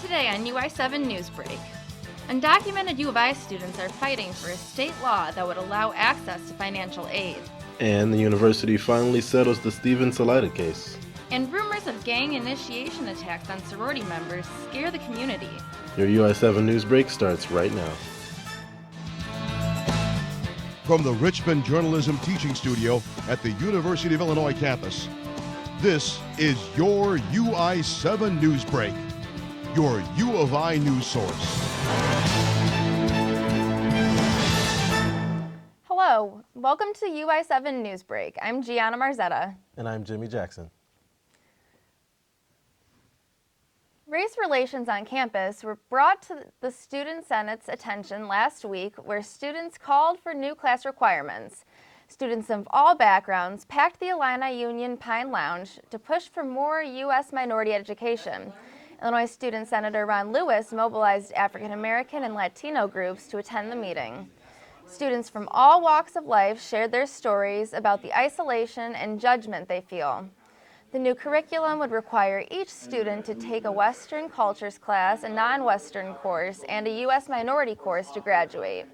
Today on UI7 Newsbreak. Undocumented U of I students are fighting for a state law that would allow access to financial aid. And the university finally settles the Salida case. And rumors of gang initiation attacks on sorority members scare the community. Your UI7 Newsbreak starts right now. From the Richmond Journalism Teaching Studio at the University of Illinois campus, this is your UI7 Newsbreak, your U of I news source. Hello, welcome to UI7 Newsbreak. I'm Gianna Marzetta. And I'm Jimmie Jackson. Race relations on campus were brought to the Student Senate's attention last week, where students called for new class requirements. Students of all backgrounds packed the Illini Union Pine Lounge to push for more U.S. minority education. Illinois Student Senator Ron Lewis mobilized African American and Latino groups to attend the meeting. Students from all walks of life shared their stories about the isolation and judgment they feel. The new curriculum would require each student to take a Western cultures class, a non-Western course, and a U.S. minority course to graduate.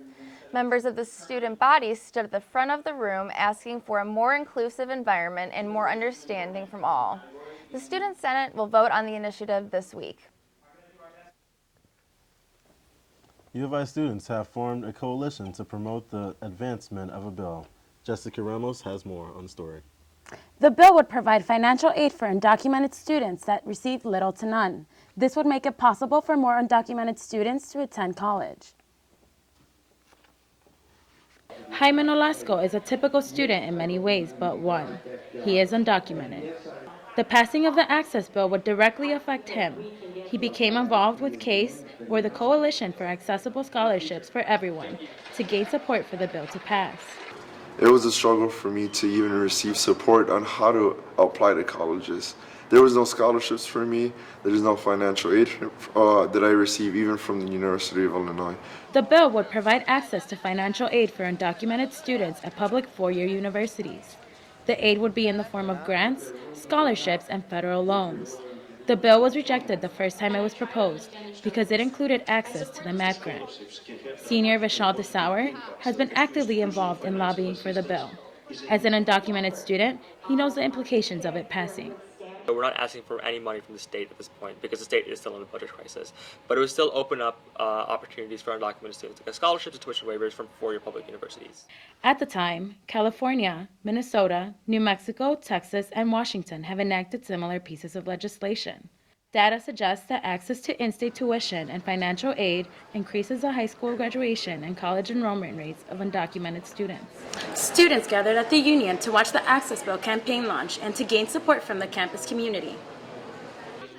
Members of the student body stood at the front of the room asking for a more inclusive environment and more understanding from all. The Student Senate will vote on the initiative this week. U of I students have formed a coalition to promote the advancement of a bill. Jessica Ramos has more on the story. The bill would provide financial aid for undocumented students that receive little to none. This would make it possible for more undocumented students to attend college. Jaime Nolasco is a typical student in many ways, but one. He is undocumented. The passing of the Access Bill would directly affect him. He became involved with CASE, or the Coalition for Accessible Scholarships for Everyone, to gain support for the bill to pass. It was a struggle for me to even receive support on how to apply to colleges. There was no scholarships for me. There is no financial aid that I receive even from the University of Illinois. The bill would provide access to financial aid for undocumented students at public four-year universities. The aid would be in the form of grants, scholarships, and federal loans. The bill was rejected the first time it was proposed because it included access to the math grant. Senior Vishal Desauer has been actively involved in lobbying for the bill. As an undocumented student, he knows the implications of it passing. We're not asking for any money from the state at this point because the state is still in a budget crisis. But it would still open up opportunities for undocumented students to get scholarships and tuition waivers from four-year public universities. At the time, California, Minnesota, New Mexico, Texas, and Washington have enacted similar pieces of legislation. Data suggests that access to in-state tuition and financial aid increases the high school graduation and college enrollment rates of undocumented students. Students gathered at the Union to watch the Access Bill campaign launch and to gain support from the campus community.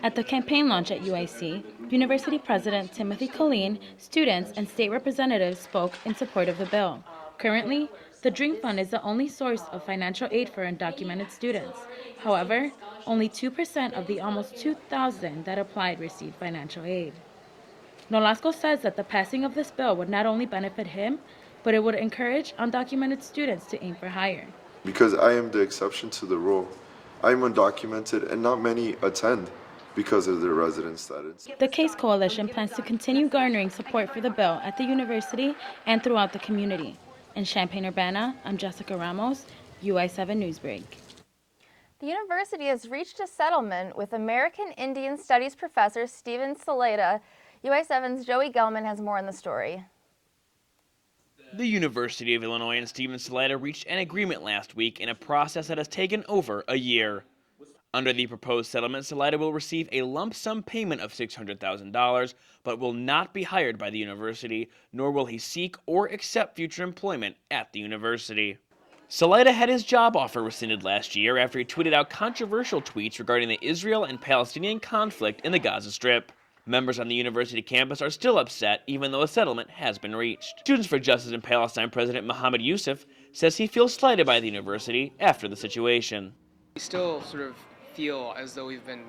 At the campaign launch at UIC, University President Timothy Colleen, students, and state representatives spoke in support of the bill. Currently, the Dream Fund is the only source of financial aid for undocumented students. However, only 2% of the almost 2,000 that applied received financial aid. Nolasco says that the passing of this bill would not only benefit him, but it would encourage undocumented students to aim for higher. Because I am the exception to the rule. I am undocumented and not many attend because of their residence status. The CASE Coalition plans to continue garnering support for the bill at the university and throughout the community. In Champaign-Urbana, I'm Jessica Ramos, UI7 Newsbreak. The university has reached a settlement with American Indian Studies professor Stephen Salida. UI7's Joey Gelman has more on the story. The University of Illinois and Stephen Salida reached an agreement last week in a process that has taken over a year. Under the proposed settlement, Salida will receive a lump sum payment of $600,000, but will not be hired by the university, nor will he seek or accept future employment at the university. Salida had his job offer rescinded last year after he tweeted out controversial tweets regarding the Israel and Palestinian conflict in the Gaza Strip. Members on the university campus are still upset, even though a settlement has been reached. Students for Justice in Palestine President Mohammed Yusuf says he feels slighted by the university after the situation. We still sort of feel as though we've been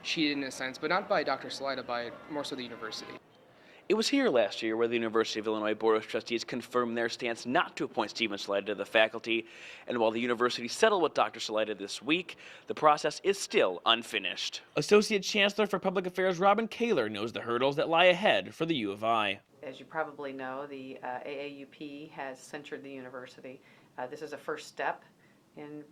cheated in a sense, but not by Dr. Salida, by more so the university. It was here last year where the University of Illinois Board of Trustees confirmed their stance not to appoint Stephen Salida to the faculty, and while the university settled with Dr. Salida this week, the process is still unfinished. Associate Chancellor for Public Affairs Robin Kaler knows the hurdles that lie ahead for the U of I. As you probably know, the AAUP has censured the university. This is a first step in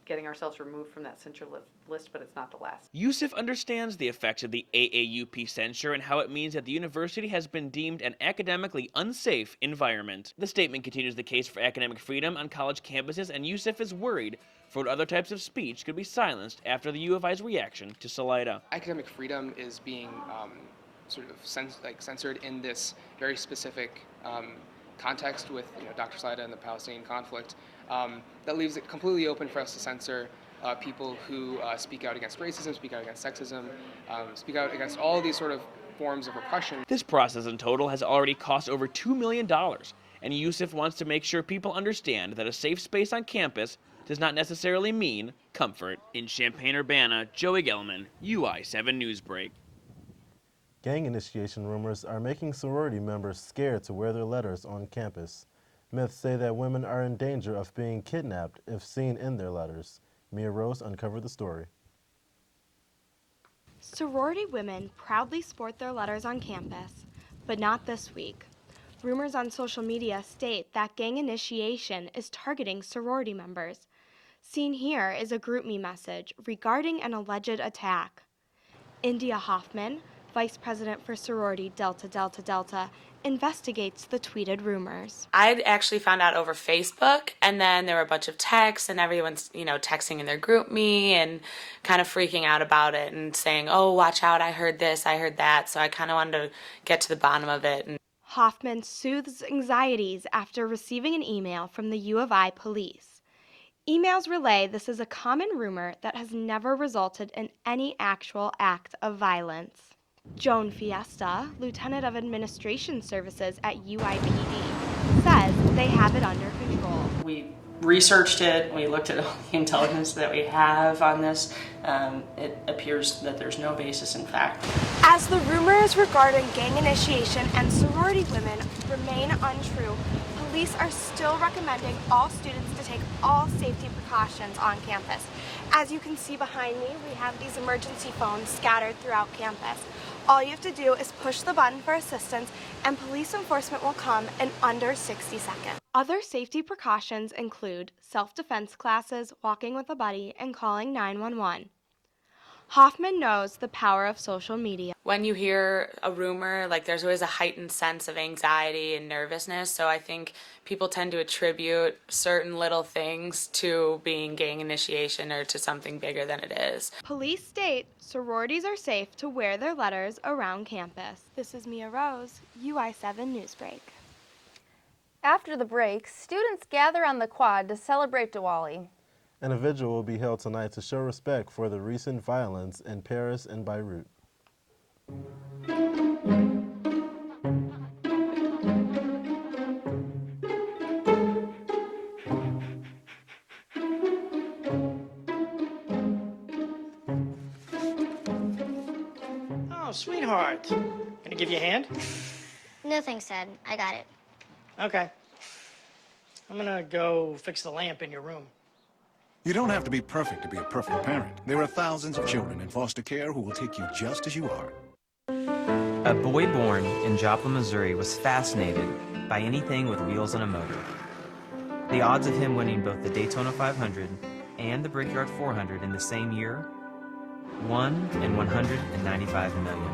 getting ourselves removed from that censure list, but it's not the last. Yusuf understands the effects of the AAUP censure and how it means that the university has been deemed an academically unsafe environment. The statement continues the case for academic freedom on college campuses, and Yusuf is worried for what other types of speech could be silenced after the U of I's reaction to Salida. Academic freedom is being sort of censored in this very specific context with Dr. Salida and the Palestinian conflict. That leaves it completely open for us to censor people who speak out against racism, speak out against sexism, speak out against all these sort of forms of oppression. This process in total has already cost over $2 million, and Yusuf wants to make sure people understand that a safe space on campus does not necessarily mean comfort. In Champaign-Urbana, Joey Gelman, UI7 Newsbreak. Gang initiation rumors are making sorority members scared to wear their letters on campus. Myths say that women are in danger of being kidnapped if seen in their letters. Mia Rose uncovered the story. Sorority women proudly sport their letters on campus, but not this week. Rumors on social media state that gang initiation is targeting sorority members. Seen here is a GroupMe message regarding an alleged attack. India Hoffman, Vice President for Sorority Delta Delta Delta, investigates the tweeted rumors. I'd actually found out over Facebook, and then there were a bunch of texts, and everyone's, texting in their GroupMe and kind of freaking out about it and saying, oh, watch out, I heard this, I heard that. So I kind of wanted to get to the bottom of it. Hoffman soothes anxieties after receiving an email from the U of I police. Emails relay this is a common rumor that has never resulted in any actual act of violence. Joan Fiesta, Lieutenant of Administration Services at UIPD, says they have it under control. We researched it, we looked at all the intelligence that we have on this. It appears that there's no basis in fact. As the rumors regarding gang initiation and sorority women remain untrue, police are still recommending all students to take all safety precautions on campus. As you can see behind me, we have these emergency phones scattered throughout campus. All you have to do is push the button for assistance, and police enforcement will come in under 60 seconds. Other safety precautions include self-defense classes, walking with a buddy, and calling 911. Hoffman knows the power of social media. When you hear a rumor, there's always a heightened sense of anxiety and nervousness, so I think people tend to attribute certain little things to being gang initiation or to something bigger than it is. Police state sororities are safe to wear their letters around campus. This is Mia Rose, UI7 Newsbreak. After the break, students gather on the quad to celebrate Diwali. And a vigil will be held tonight to show respect for the recent violence in Paris and Beirut. Oh, sweetheart. Gonna give you a hand? No thanks, Dad. I got it. Okay. I'm gonna go fix the lamp in your room. You don't have to be perfect to be a perfect parent. There are thousands of children in foster care who will take you just as you are. A boy born in Joplin, Missouri was fascinated by anything with wheels and a motor. The odds of him winning both the Daytona 500 and the Brickyard 400 in the same year, 1 in 195 million.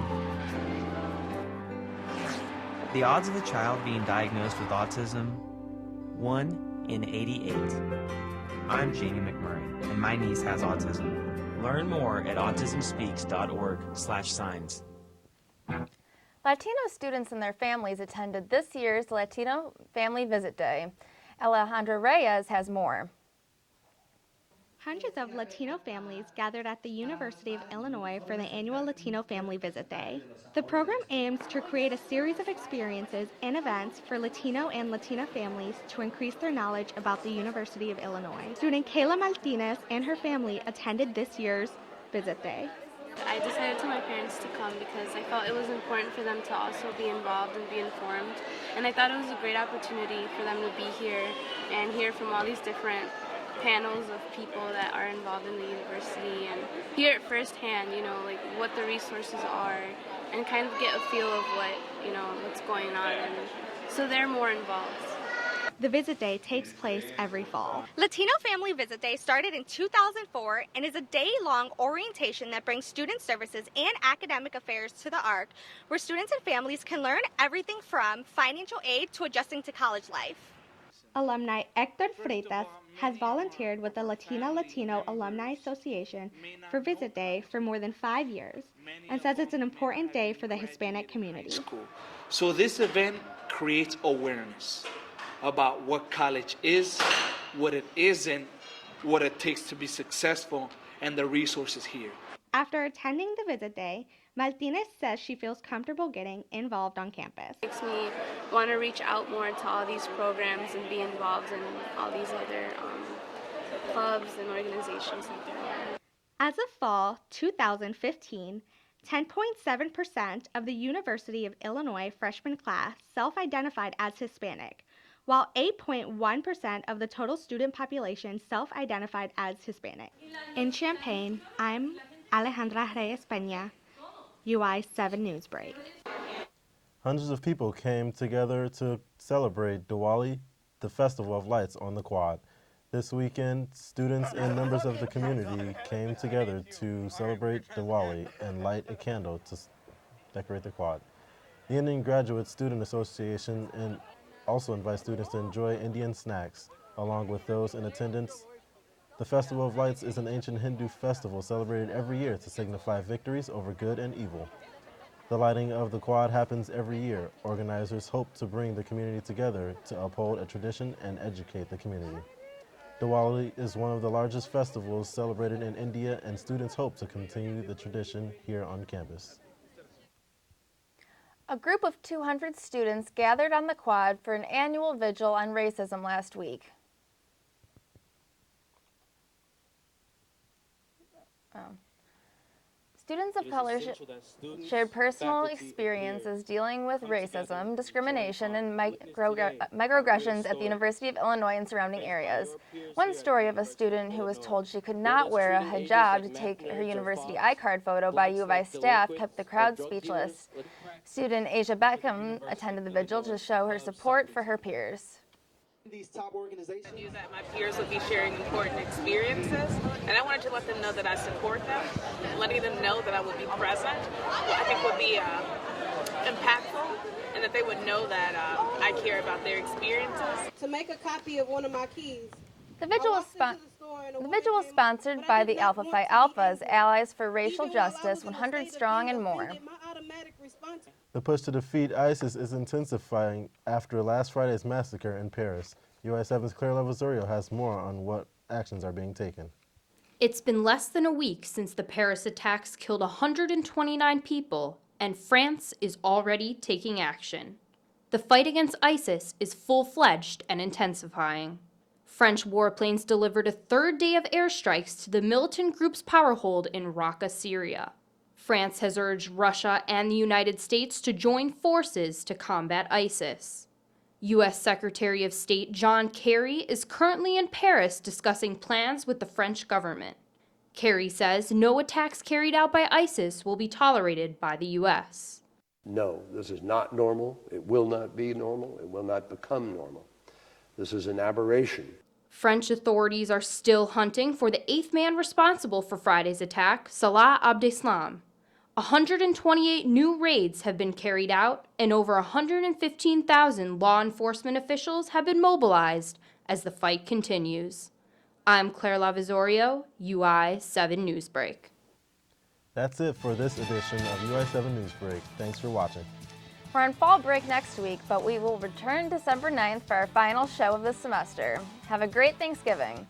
The odds of a child being diagnosed with autism, 1 in 88. I'm Jamie McMurray, and my niece has autism. Learn more at autismspeaks.org/signs. Latino students and their families attended this year's Latino Family Visit Day. Alejandra Reyes has more. Hundreds of Latino families gathered at the University of Illinois for the annual Latino Family Visit Day. The program aims to create a series of experiences and events for Latino and Latina families to increase their knowledge about the University of Illinois. Student Kayla Martinez and her family attended this year's Visit Day. I decided to my parents to come because I felt it was important for them to also be involved and be informed. And I thought it was a great opportunity for them to be here and hear from all these different panels of people that are involved in the university and hear it firsthand, you know, like what the resources are and kind of get a feel of what, you know, what's going on. And so they're more involved. The Visit Day takes place every fall. Latino Family Visit Day started in 2004 and is a day-long orientation that brings student services and academic affairs to the ARC, where students and families can learn everything from financial aid to adjusting to college life. Alumni Hector Freitas has volunteered with the Latino Alumni Association for Visit Day for more than 5 years and says it's an important day for the Hispanic community. So this event creates awareness about what college is, what it isn't, what it takes to be successful, and the resources here. After attending the Visit Day, Martinez says she feels comfortable getting involved on campus. It makes me want to reach out more to all these programs and be involved in all these other clubs and organizations like that. As of fall 2015, 10.7% of the University of Illinois freshman class self-identified as Hispanic, while 8.1% of the total student population self-identified as Hispanic. In Champaign, I'm Alejandra Pena, UI7 Newsbreak. Hundreds of people came together to celebrate Diwali, the Festival of Lights on the Quad. This weekend, students and members of the community came together to celebrate Diwali and light a candle to decorate the quad. The Indian Graduate Student Association also invites students to enjoy Indian snacks, along with those in attendance. The Festival of Lights is an ancient Hindu festival celebrated every year to signify victories over good and evil. The lighting of the quad happens every year. Organizers hope to bring the community together to uphold a tradition and educate the community. Diwali is one of the largest festivals celebrated in India, and students hope to continue the tradition here on campus. A group of 200 students gathered on the quad for an annual vigil on racism last week. Students of color shared personal experiences dealing with racism, discrimination, and microaggressions at the University of Illinois and surrounding areas. One story of a student who was told she could not wear a hijab to take her university iCard photo by U of I staff kept the crowd speechless. Student Asia Beckham attended the vigil to show her support for her peers. These top organizations. I knew that my peers would be sharing important experiences, and I wanted to let them know that I support them. Letting them know that I would be present, I think would be impactful, and that they would know that I care about their experiences. To make a copy of one of my keys. The vigil was sponsored by the Alpha Phi Alphas, Allies for Racial Justice, 100 Strong, and more. The push to defeat ISIS is intensifying after last Friday's massacre in Paris. UI7's Claire Lavazorio has more on what actions are being taken. It's been less than a week since the Paris attacks killed 129 people, and France is already taking action. The fight against ISIS is full-fledged and intensifying. French warplanes delivered a third day of airstrikes to the militant group's power hold in Raqqa, Syria. France has urged Russia and the United States to join forces to combat ISIS. U.S. Secretary of State John Kerry is currently in Paris discussing plans with the French government. Kerry says no attacks carried out by ISIS will be tolerated by the U.S. No, this is not normal. It will not be normal. It will not become normal. This is an aberration. French authorities are still hunting for the eighth man responsible for Friday's attack, Salah Abdeslam. 128 new raids have been carried out, and over 115,000 law enforcement officials have been mobilized as the fight continues. I'm Claire Lavazorio, UI7 Newsbreak. That's it for this edition of UI7 Newsbreak. Thanks for watching. We're on fall break next week, but we will return December 9th for our final show of the semester. Have a great Thanksgiving.